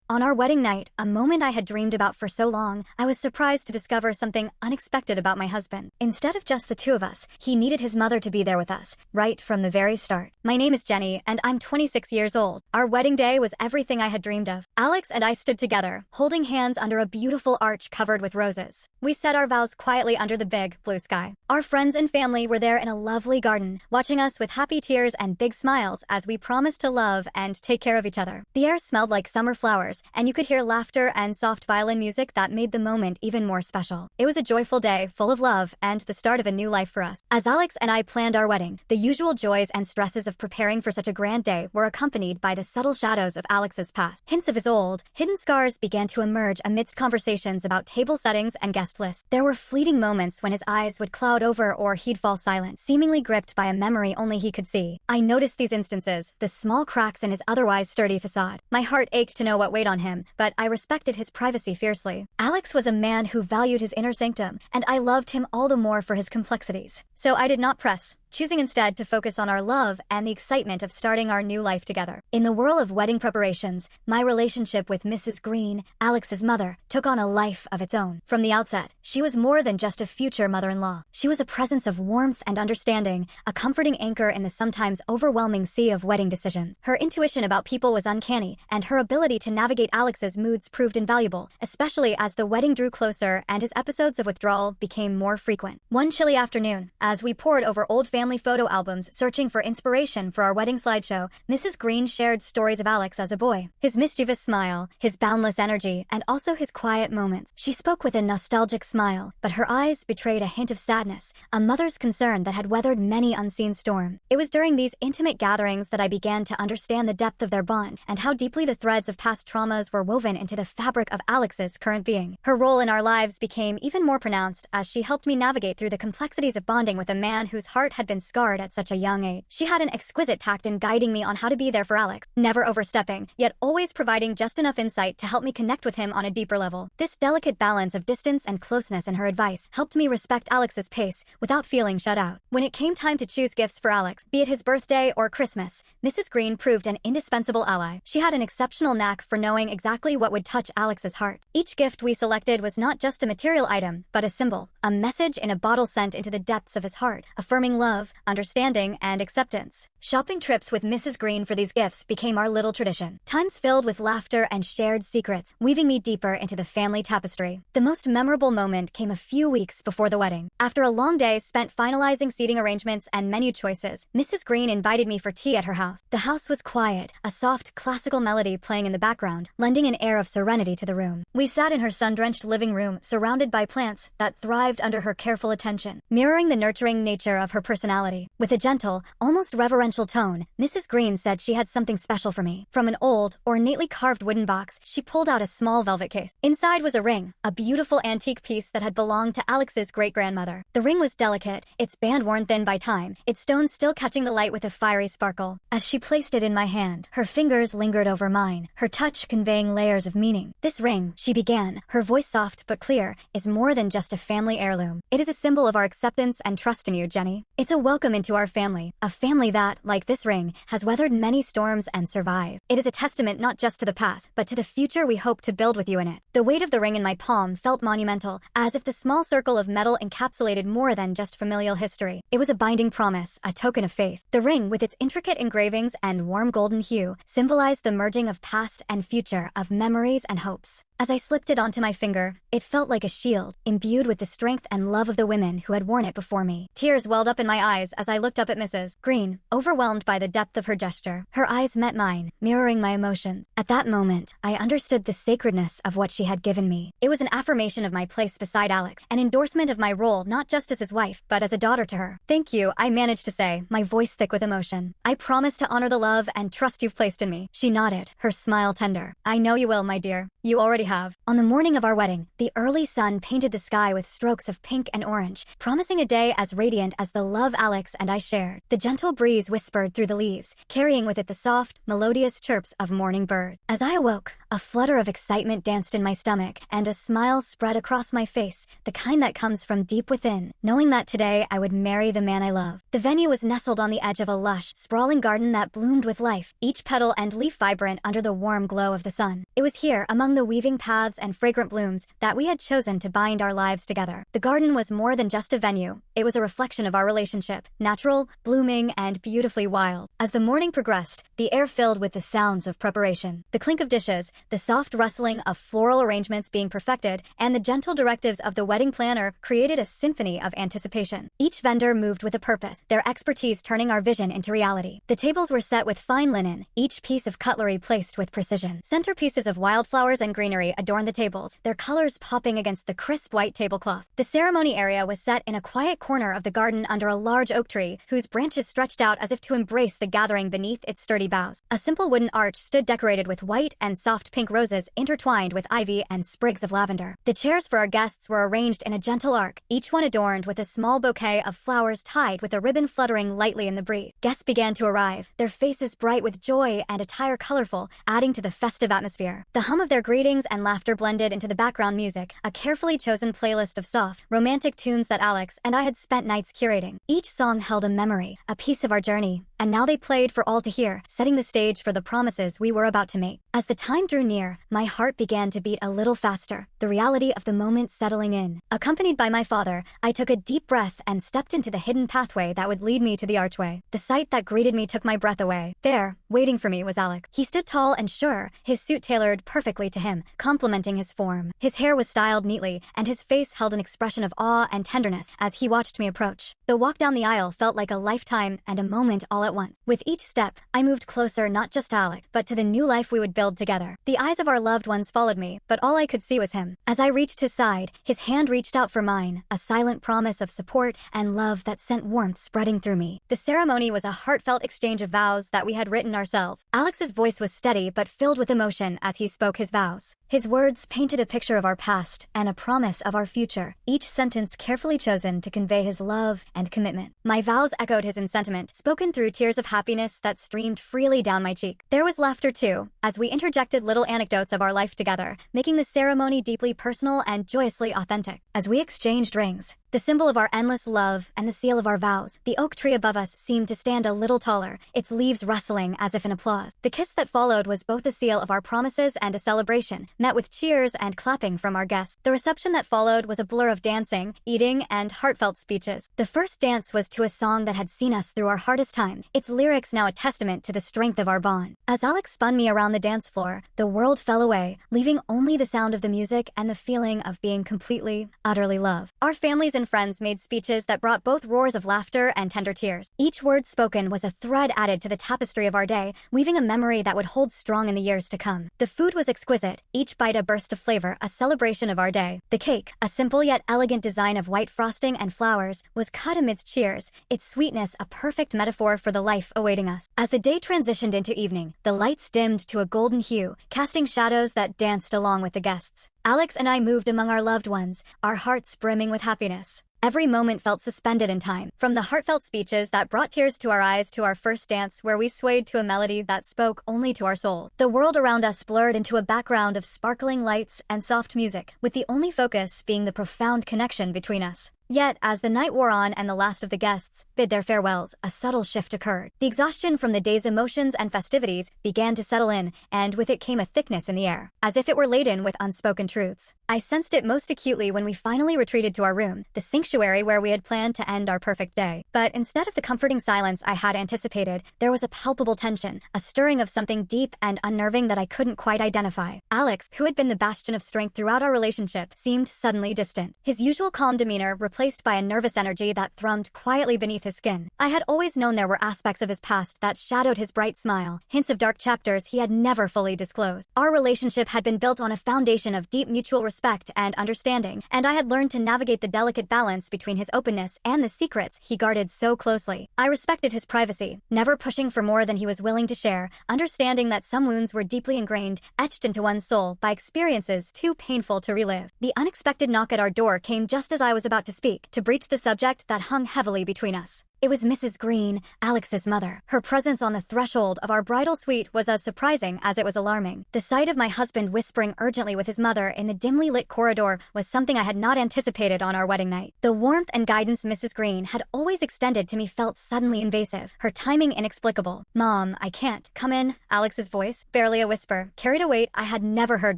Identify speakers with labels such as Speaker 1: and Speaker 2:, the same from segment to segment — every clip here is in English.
Speaker 1: On our wedding night, a moment I had dreamed about for so long, I was surprised to discover something unexpected about my husband. Instead of just the two of us, he needed his mother to be there with us, right from the very start. My name is Jenny, and I'm 26 years old. Our wedding day was everything I had dreamed of. Alex and I stood together, holding hands under a beautiful arch covered with roses. We said our vows quietly under the big, blue sky. Our friends and family were there in a lovely garden, watching us with happy tears and big smiles as we promised to love and take care of each other. The air smelled like summer flowers, and you could hear laughter and soft violin music that made the moment even more special. It was a joyful day, full of love, and the start of a new life for us. As Alex and I planned our wedding, the usual joys and stresses of preparing for such a grand day were accompanied by the subtle shadows of Alex's past. Hints of his old, hidden scars began to emerge amidst conversations about table settings and guest lists. There were fleeting moments when his eyes would cloud over or he'd fall silent, seemingly gripped by a memory only he could see. I noticed these instances, the small cracks in his otherwise sturdy facade. My heart ached to know what weighed on him, but I respected his privacy fiercely. Alex was a man who valued his inner sanctum, and I loved him all the more for his complexities. So I did not press, choosing instead to focus on our love and the excitement of starting our new life together. In the whirl of wedding preparations, my relationship with Mrs. Green, Alex's mother, took on a life of its own. From the outset, she was more than just a future mother-in-law. She was a presence of warmth and understanding, a comforting anchor in the sometimes overwhelming sea of wedding decisions. Her intuition about people was uncanny, and her ability to navigate Alex's moods proved invaluable, especially as the wedding drew closer and his episodes of withdrawal became more frequent. One chilly afternoon, as we pored over old family photo albums searching for inspiration for our wedding slideshow, Mrs. Green shared stories of Alex as a boy. His mischievous smile, his boundless energy, and also his quiet moments. She spoke with a nostalgic smile, but her eyes betrayed a hint of sadness, a mother's concern that had weathered many unseen storms. It was during these intimate gatherings that I began to understand the depth of their bond and how deeply the threads of past traumas were woven into the fabric of Alex's current being. Her role in our lives became even more pronounced as she helped me navigate through the complexities of bonding with a man whose heart had been scarred at such a young age. She had an exquisite tact in guiding me on how to be there for Alex, never overstepping, yet always providing just enough insight to help me connect with him on a deeper level. This delicate balance of distance and closeness in her advice helped me respect Alex's pace without feeling shut out. When it came time to choose gifts for Alex, be it his birthday or Christmas, Mrs. Green proved an indispensable ally. She had an exceptional knack for knowing exactly what would touch Alex's heart. Each gift we selected was not just a material item, but a symbol, a message in a bottle sent into the depths of his heart, affirming love, understanding, and acceptance. Shopping trips with Mrs. Green for these gifts became our little tradition. Times filled with laughter and shared secrets, weaving me deeper into the family tapestry. The most memorable moment came a few weeks before the wedding. After a long day spent finalizing seating arrangements and menu choices, Mrs. Green invited me for tea at her house. The house was quiet, a soft classical melody playing in the background, lending an air of serenity to the room. We sat in her sun-drenched living room, surrounded by plants that thrived under her careful attention, mirroring the nurturing nature of her personality. With a gentle, almost reverential tone, Mrs. Green said she had something special for me. From an old, ornately carved wooden box, she pulled out a small velvet case. Inside was a ring, a beautiful antique piece that had belonged to Alex's great-grandmother. The ring was delicate, its band worn thin by time, its stones still catching the light with a fiery sparkle. As she placed it in my hand, her fingers lingered over mine, her touch conveying layers of meaning. "This ring," she began, her voice soft but clear, "is more than just a family heirloom. It is a symbol of our acceptance and trust in you, Jenny. It's a welcome into our family, a family that, like this ring, has weathered many storms and survived. It is a testament not just to the past, but to the future we hope to build with you in it." The weight of the ring in my palm felt monumental, as if the small circle of metal encapsulated more than just familial history. It was a binding promise, a token of faith. The ring, with its intricate engravings and warm golden hue, symbolized the merging of past and future, of memories and hopes. As I slipped it onto my finger, it felt like a shield, imbued with the strength and love of the women who had worn it before me. Tears welled up in my eyes as I looked up at Mrs. Green, overwhelmed by the depth of her gesture. Her eyes met mine, mirroring my emotions. At that moment, I understood the sacredness of what she had given me. It was an affirmation of my place beside Alex, an endorsement of my role not just as his wife, but as a daughter to her. "Thank you," I managed to say, my voice thick with emotion. "I promise to honor the love and trust you've placed in me." She nodded, her smile tender. "I know you will, my dear. You already have. On the morning of our wedding, the early sun painted the sky with strokes of pink and orange, promising a day as radiant as the love Alex and I shared. The gentle breeze whispered through the leaves, carrying with it the soft, melodious chirps of morning birds. As I awoke, a flutter of excitement danced in my stomach, and a smile spread across my face, the kind that comes from deep within, knowing that today I would marry the man I love. The venue was nestled on the edge of a lush, sprawling garden that bloomed with life, each petal and leaf vibrant under the warm glow of the sun. It was here, among the weaving paths and fragrant blooms, that we had chosen to bind our lives together. The garden was more than just a venue. It was a reflection of our relationship, natural, blooming, and beautifully wild. As the morning progressed, the air filled with the sounds of preparation. The clink of dishes, the soft rustling of floral arrangements being perfected, and the gentle directives of the wedding planner created a symphony of anticipation. Each vendor moved with a purpose, their expertise turning our vision into reality. The tables were set with fine linen, each piece of cutlery placed with precision. Centerpieces of wildflowers and greenery adorned the tables, their colors popping against the crisp white tablecloth. The ceremony area was set in a quiet corner of the garden under a large oak tree, whose branches stretched out as if to embrace the gathering beneath its sturdy boughs. A simple wooden arch stood decorated with white and soft pink roses intertwined with ivy and sprigs of lavender. The chairs for our guests were arranged in a gentle arc, each one adorned with a small bouquet of flowers tied with a ribbon fluttering lightly in the breeze. Guests began to arrive, their faces bright with joy and attire colorful, adding to the festive atmosphere. The hum of their greetings and laughter blended into the background music, a carefully chosen playlist of soft, romantic tunes that Alex and I had spent nights curating. Each song held a memory, a piece of our journey, and now they played for all to hear, setting the stage for the promises we were about to make. As the time drew near, my heart began to beat a little faster, the reality of the moment settling in. Accompanied by my father, I took a deep breath and stepped into the hidden pathway that would lead me to the archway. The sight that greeted me took my breath away. There, waiting for me, was Alex. He stood tall and sure, his suit tailored perfectly to him, complementing his form. His hair was styled neatly, and his face held an expression of awe and tenderness as he watched me approach. The walk down the aisle felt like a lifetime and a moment all at once. With each step, I moved closer not just to Alex, but to the new life we would build together. The eyes of our loved ones followed me, but all I could see was him. As I reached his side, his hand reached out for mine, a silent promise of support and love that sent warmth spreading through me. The ceremony was a heartfelt exchange of vows that we had written ourselves. Alex's voice was steady but filled with emotion as he spoke his vows. His words painted a picture of our past and a promise of our future, each sentence carefully chosen to convey his love and commitment. My vows echoed his sentiment, spoken through tears of happiness that streamed freely down my cheek. There was laughter too, as we interjected little anecdotes of our life together, making the ceremony deeply personal and joyously authentic. As we exchanged rings, the symbol of our endless love and the seal of our vows, the oak tree above us seemed to stand a little taller, its leaves rustling as if in applause. The kiss that followed was both a seal of our promises and a celebration, met with cheers and clapping from our guests. The reception that followed was a blur of dancing, eating, and heartfelt speeches. The first dance was to a song that had seen us through our hardest time, its lyrics now a testament to the strength of our bond. As Alex spun me around the dance floor, the world fell away, leaving only the sound of the music and the feeling of being completely, utterly loved. Our families and friends made speeches that brought both roars of laughter and tender tears. Each word spoken was a thread added to the tapestry of our day, weaving a memory that would hold strong in the years to come. The food was exquisite, each bite a burst of flavor, a celebration of our day. The cake, a simple yet elegant design of white frosting and flowers, was cut amidst cheers, its sweetness a perfect metaphor for the life awaiting us. As the day transitioned into evening, the lights dimmed to a golden hue, casting shadows that danced along with the guests. Alex and I moved among our loved ones, our hearts brimming with happiness. Every moment felt suspended in time, from the heartfelt speeches that brought tears to our eyes to our first dance where we swayed to a melody that spoke only to our souls. The world around us blurred into a background of sparkling lights and soft music, with the only focus being the profound connection between us. Yet, as the night wore on and the last of the guests bid their farewells, a subtle shift occurred. The exhaustion from the day's emotions and festivities began to settle in, and with it came a thickness in the air, as if it were laden with unspoken truths. I sensed it most acutely when we finally retreated to our room, the sanctuary where we had planned to end our perfect day. But instead of the comforting silence I had anticipated, there was a palpable tension, a stirring of something deep and unnerving that I couldn't quite identify. Alex, who had been the bastion of strength throughout our relationship, seemed suddenly distant. His usual calm demeanor replaced replaced by a nervous energy that thrummed quietly beneath his skin. I had always known there were aspects of his past that shadowed his bright smile, hints of dark chapters he had never fully disclosed. Our relationship had been built on a foundation of deep mutual respect and understanding, and I had learned to navigate the delicate balance between his openness and the secrets he guarded so closely. I respected his privacy, never pushing for more than he was willing to share, understanding that some wounds were deeply ingrained, etched into one's soul by experiences too painful to relive. The unexpected knock at our door came just as I was about to speak, to breach the subject that hung heavily between us. It was Mrs. Green, Alex's mother. Her presence on the threshold of our bridal suite was as surprising as it was alarming. The sight of my husband whispering urgently with his mother in the dimly lit corridor was something I had not anticipated on our wedding night. The warmth and guidance Mrs. Green had always extended to me felt suddenly invasive, her timing inexplicable. "Mom, I can't. Come in." Alex's voice, barely a whisper, carried a weight I had never heard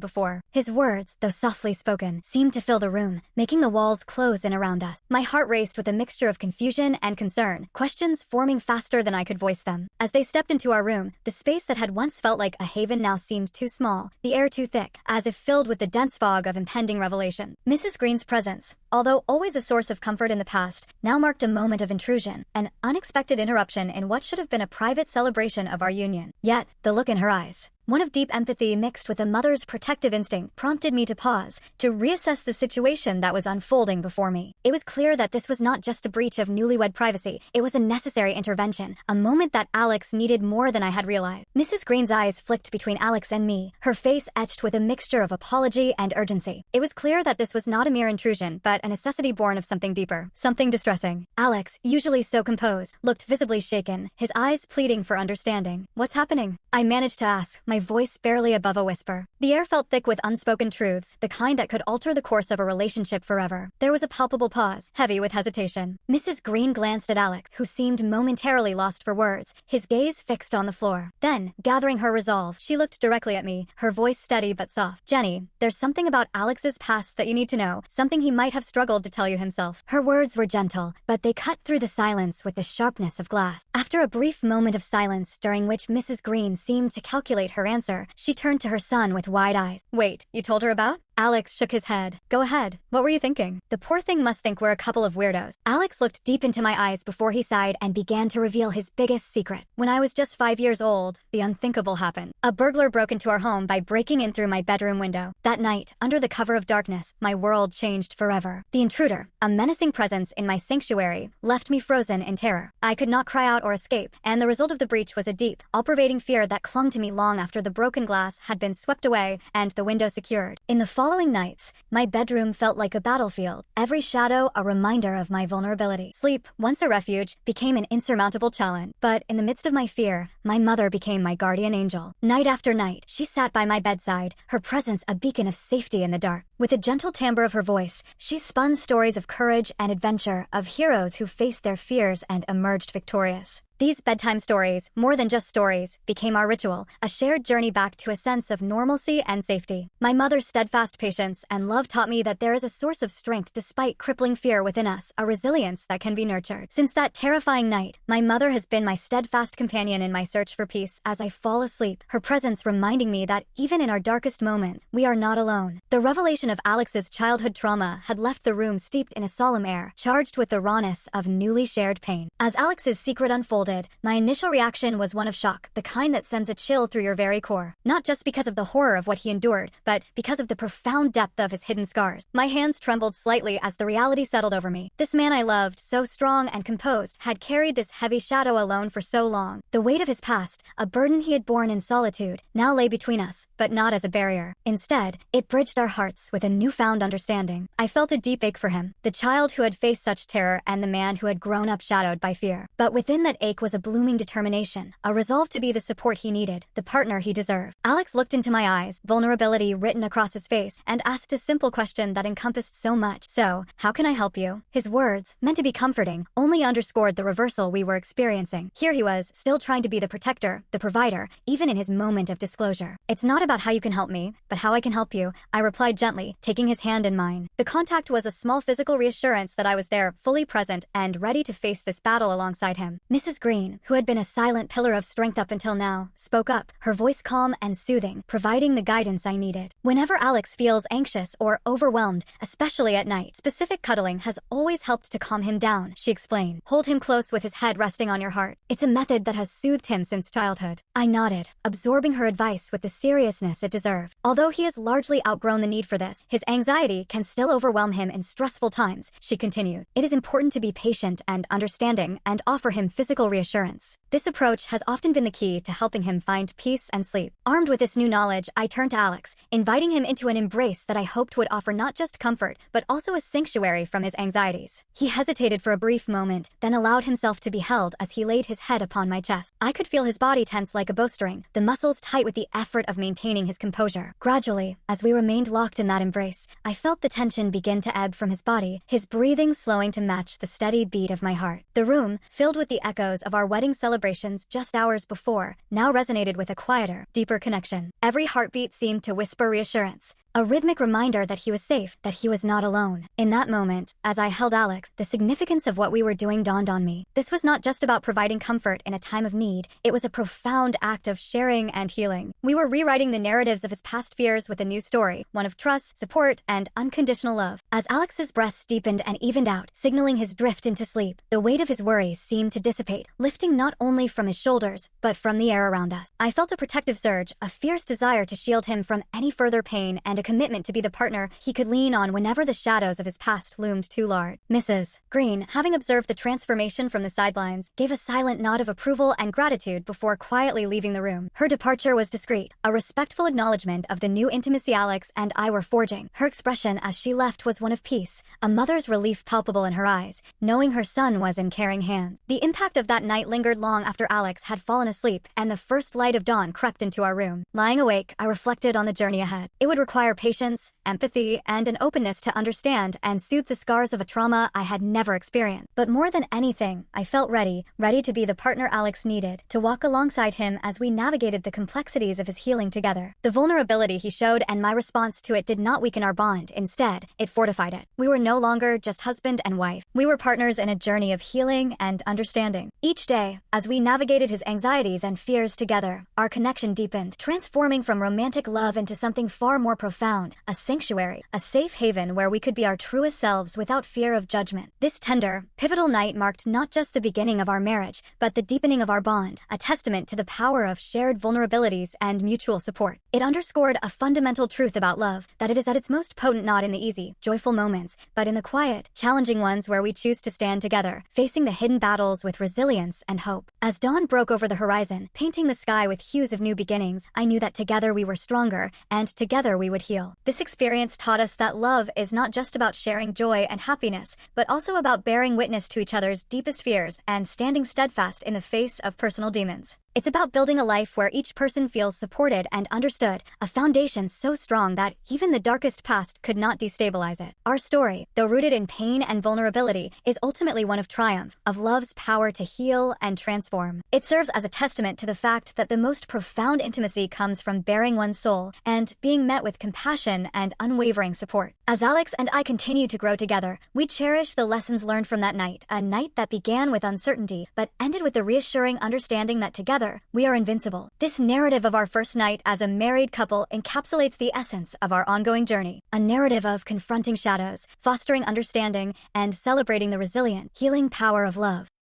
Speaker 1: before. His words, though softly spoken, seemed to fill the room, making the walls close in around us. My heart raced with a mixture of confusion and concern, questions forming faster than I could voice them. As they stepped into our room, the space that had once felt like a haven now seemed too small, the air too thick, as if filled with the dense fog of impending revelation. Mrs. Green's presence, although always a source of comfort in the past, now marked a moment of intrusion, an unexpected interruption in what should have been a private celebration of our union. Yet, the look in her eyes, one of deep empathy mixed with a mother's protective instinct, prompted me to pause, to reassess the situation that was unfolding before me. It was clear that this was not just a breach of newlywed privacy, it was a necessary intervention, a moment that Alex needed more than I had realized. Mrs. Green's eyes flicked between Alex and me, her face etched with a mixture of apology and urgency. It was clear that this was not a mere intrusion, but a necessity born of something deeper, something distressing. Alex, usually so composed, looked visibly shaken, his eyes pleading for understanding. "What's happening?" I managed to ask, my voice barely above a whisper. The air felt thick with unspoken truths, the kind that could alter the course of a relationship forever. There was a palpable pause, heavy with hesitation. Mrs. Green glanced at Alex, who seemed momentarily lost for words, his gaze fixed on the floor. Then, gathering her resolve, she looked directly at me, her voice steady but soft. "Jenny, there's something about Alex's past that you need to know, something he might have struggled to tell you himself." Her words were gentle, but they cut through the silence with the sharpness of glass. After a brief moment of silence, during which Mrs. Green seemed to calculate her answer, she turned to her son with wide eyes. "Wait, you told her about?" Alex shook his head. "Go ahead. What were you thinking?" "The poor thing must think we're a couple of weirdos." Alex looked deep into my eyes before he sighed and began to reveal his biggest secret. "When I was just 5 years old, the unthinkable happened. A burglar broke into our home by breaking in through my bedroom window. That night, under the cover of darkness, my world changed forever. The intruder, a menacing presence in my sanctuary, left me frozen in terror. I could not cry out or escape, and the result of the breach was a deep, all-pervading fear that clung to me long after the broken glass had been swept away and the window secured. In the following nights, my bedroom felt like a battlefield, every shadow a reminder of my vulnerability. Sleep, once a refuge, became an insurmountable challenge. But in the midst of my fear, my mother became my guardian angel. Night after night, she sat by my bedside, her presence a beacon of safety in the dark. With the gentle timbre of her voice, she spun stories of courage and adventure, of heroes who faced their fears and emerged victorious. These bedtime stories, more than just stories, became our ritual, a shared journey back to a sense of normalcy and safety. My mother's steadfast patience and love taught me that there is a source of strength despite crippling fear within us, a resilience that can be nurtured. Since that terrifying night, my mother has been my steadfast companion in my search for peace as I fall asleep, her presence reminding me that even in our darkest moments, we are not alone. The revelation of Alex's childhood trauma had left the room steeped in a solemn air, charged with the rawness of newly shared pain. As Alex's secret unfolded, my initial reaction was one of shock, the kind that sends a chill through your very core. Not just because of the horror of what he endured, but because of the profound depth of his hidden scars. My hands trembled slightly as the reality settled over me. This man I loved, so strong and composed, had carried this heavy shadow alone for so long. The weight of his past, a burden he had borne in solitude, now lay between us, but not as a barrier. Instead, it bridged our hearts with a newfound understanding. I felt a deep ache for him, the child who had faced such terror and the man who had grown up shadowed by fear. But within that ache was a blooming determination, a resolve to be the support he needed, the partner he deserved. Alex looked into my eyes, vulnerability written across his face, and asked a simple question that encompassed so much. "So, how can I help you?" His words, meant to be comforting, only underscored the reversal we were experiencing. Here he was, still trying to be the protector, the provider, even in his moment of disclosure. "It's not about how you can help me, but how I can help you," I replied gently, gently, taking his hand in mine. The contact was a small physical reassurance that I was there, fully present, and ready to face this battle alongside him. Mrs. Green, who had been a silent pillar of strength up until now, spoke up, her voice calm and soothing, providing the guidance I needed. Whenever Alex feels anxious or overwhelmed, especially at night, specific cuddling has always helped to calm him down, she explained. Hold him close with his head resting on your heart. It's a method that has soothed him since childhood. I nodded, absorbing her advice with the seriousness it deserved. Although he has largely outgrown the need for this, his anxiety can still overwhelm him in stressful times, she continued. It is important to be patient and understanding and offer him physical reassurance. This approach has often been the key to helping him find peace and sleep. Armed with this new knowledge, I turned to Alex, inviting him into an embrace that I hoped would offer not just comfort, but also a sanctuary from his anxieties. He hesitated for a brief moment, then allowed himself to be held as he laid his head upon my chest. I could feel his body tense like a bowstring, the muscles tight with the effort of maintaining his composure. Gradually, as we remained locked in that embrace, I felt the tension begin to ebb from his body, his breathing slowing to match the steady beat of my heart. The room, filled with the echoes of our wedding celebrations just hours before, now resonated with a quieter, deeper connection. Every heartbeat seemed to whisper reassurance, a rhythmic reminder that he was safe, that he was not alone. In that moment, as I held Alex, the significance of what we were doing dawned on me. This was not just about providing comfort in a time of need, it was a profound act of sharing and healing. We were rewriting the narratives of his past fears with a new story, one of trust, support, and unconditional love. As Alex's breaths deepened and evened out, signaling his drift into sleep, the weight of his worries seemed to dissipate, lifting not only from his shoulders, but from the air around us. I felt a protective surge, a fierce desire to shield him from any further pain and a commitment to be the partner he could lean on whenever the shadows of his past loomed too large. Mrs. Green, having observed the transformation from the sidelines, gave a silent nod of approval and gratitude before quietly leaving the room. Her departure was discreet, a respectful acknowledgement of the new intimacy Alex and I were forging. Her expression as she left was one of peace, a mother's relief palpable in her eyes, knowing her son was in caring hands. The impact of that night lingered long after Alex had fallen asleep and the first light of dawn crept into our room. Lying awake, I reflected on the journey ahead. It would require patience, empathy, and an openness to understand and soothe the scars of a trauma I had never experienced. But more than anything, I felt ready to be the partner Alex needed, to walk alongside him as we navigated the complexities of his healing together. The vulnerability he showed and my response to it did not weaken our bond. Instead, it fortified it. We were no longer just husband and wife. We were partners in a journey of healing and understanding. Each day, as we navigated his anxieties and fears together, our connection deepened, transforming from romantic love into something far more profound, a sanctuary, a safe haven where we could be our truest selves without fear of judgment. This tender, pivotal night marked not just the beginning of our marriage, but the deepening of our bond, a testament to the power of shared vulnerabilities and mutual support. It underscored a fundamental truth about love, that it is at its most potent not in the easy, joyful moments, but in the quiet, challenging ones where we choose to stand together, facing the hidden battles with resilience and hope. As dawn broke over the horizon, painting the sky with hues of new beginnings, I knew that together we were stronger, and together we would heal. This experience taught us that love is not just about sharing joy and happiness, but also about bearing witness to each other's deepest fears and standing steadfast in the face of personal demons. It's about building a life where each person feels supported and understood, a foundation so strong that even the darkest past could not destabilize it. Our story, though rooted in pain and vulnerability, is ultimately one of triumph, of love's power to heal and transform. It serves as a testament to the fact that the most profound intimacy comes from bearing one's soul and being met with compassion and unwavering support. As Alex and I continue to grow together, we cherish the lessons learned from that night, a night that began with uncertainty, but ended with the reassuring understanding that together, we are invincible. This narrative of our first night as a married couple encapsulates the essence of our ongoing journey, a narrative of confronting shadows, fostering understanding, and celebrating the resilient, healing power of love.